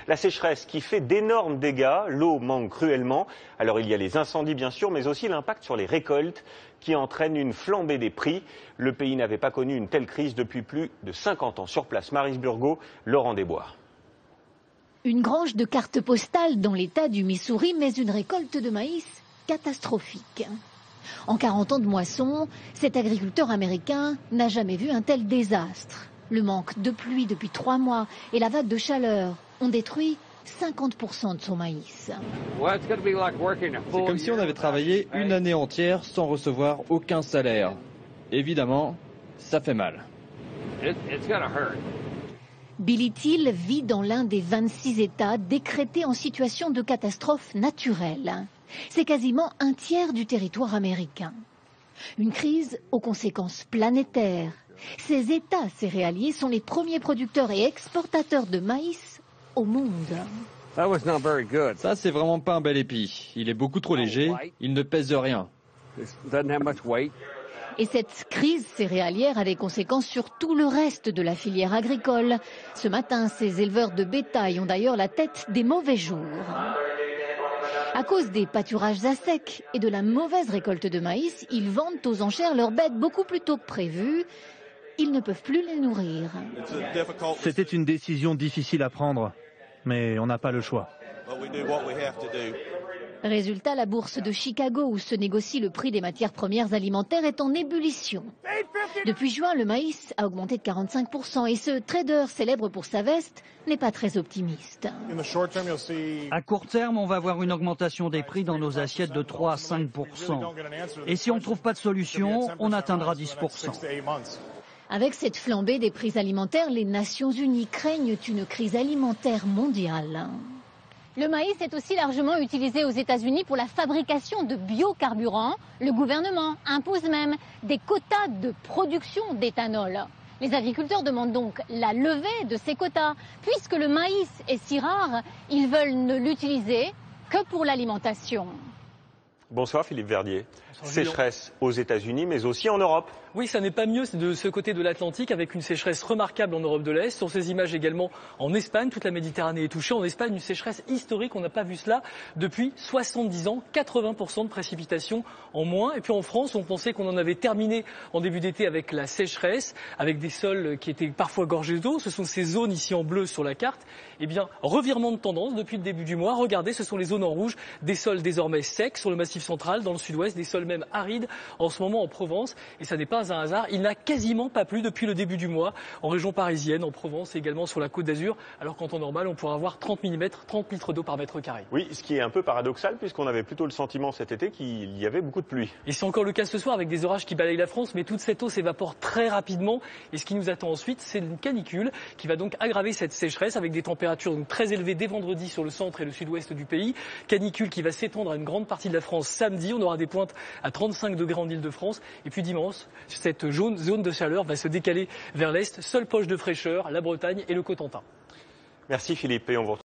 La sécheresse qui fait d'énormes dégâts, l'eau manque cruellement. Alors il y a les incendies bien sûr, mais aussi l'impact sur les récoltes qui entraîne une flambée des prix. Le pays n'avait pas connu une telle crise depuis plus de 50 ans. Sur place, Maryse Burgot, Laurent Desbois. Une grange de cartes postales dans l'état du Missouri, mais une récolte de maïs catastrophique. En 40 ans de moisson, cet agriculteur américain n'a jamais vu un tel désastre. Le manque de pluie depuis 3 mois et la vague de chaleur ont détruit 50% de son maïs. C'est comme si on avait travaillé une année entière sans recevoir aucun salaire. Évidemment, ça fait mal. Billy Thiel vit dans l'un des 26 États décrétés en situation de catastrophe naturelle. C'est quasiment un tiers du territoire américain. Une crise aux conséquences planétaires. Ces États céréaliers sont les premiers producteurs et exportateurs de maïs au monde. Ça, c'est vraiment pas un bel épi. Il est beaucoup trop léger, il ne pèse rien. Et cette crise céréalière a des conséquences sur tout le reste de la filière agricole. Ce matin, ces éleveurs de bétail ont d'ailleurs la tête des mauvais jours. À cause des pâturages à sec et de la mauvaise récolte de maïs, ils vendent aux enchères leurs bêtes beaucoup plus tôt que prévu. Ils ne peuvent plus les nourrir. C'était une décision difficile à prendre, mais on n'a pas le choix. Résultat, la bourse de Chicago, où se négocie le prix des matières premières alimentaires, est en ébullition. Depuis juin, le maïs a augmenté de 45% et ce trader célèbre pour sa veste n'est pas très optimiste. À court terme, on va voir une augmentation des prix dans nos assiettes de 3 à 5%. Et si on ne trouve pas de solution, on atteindra 10%. Avec cette flambée des prix alimentaires, les Nations Unies craignent une crise alimentaire mondiale. Le maïs est aussi largement utilisé aux États-Unis pour la fabrication de biocarburants. Le gouvernement impose même des quotas de production d'éthanol. Les agriculteurs demandent donc la levée de ces quotas. Puisque le maïs est si rare, ils veulent ne l'utiliser que pour l'alimentation. Bonsoir Philippe Verdier. Sécheresse aux États-Unis, mais aussi en Europe. Oui, ça n'est pas mieux de ce côté de l'Atlantique, avec une sécheresse remarquable en Europe de l'Est. Sur ces images également en Espagne, toute la Méditerranée est touchée. En Espagne, une sécheresse historique, on n'a pas vu cela depuis 70 ans, 80% de précipitations en moins. Et puis en France, on pensait qu'on en avait terminé en début d'été avec la sécheresse, avec des sols qui étaient parfois gorgés d'eau. Ce sont ces zones ici en bleu sur la carte. Eh bien, revirement de tendance depuis le début du mois. Regardez, ce sont les zones en rouge, des sols désormais secs sur le Massif central, dans le sud-ouest, des sols même arides en ce moment en Provence. Et ça n'est pas un hasard, il n'a quasiment pas plu depuis le début du mois en région parisienne, en Provence et également sur la Côte d'Azur, alors qu'en temps normal on pourra avoir 30 mm, 30 litres d'eau par mètre carré. Oui, ce qui est un peu paradoxal puisqu'on avait plutôt le sentiment cet été qu'il y avait beaucoup de pluie. Et c'est encore le cas ce soir avec des orages qui balayent la France, mais toute cette eau s'évapore très rapidement et ce qui nous attend ensuite, c'est une canicule qui va donc aggraver cette sécheresse avec des températures donc très élevées dès vendredi sur le centre et le sud-ouest du pays. Canicule qui va s'étendre à une grande partie de la France samedi, on aura des pointes à 35 degrés en Île-de-France et puis dimanche, cette zone de chaleur va se décaler vers l'est. Seule poche de fraîcheur, la Bretagne et le Cotentin. Merci Philippe et on vous retrouve.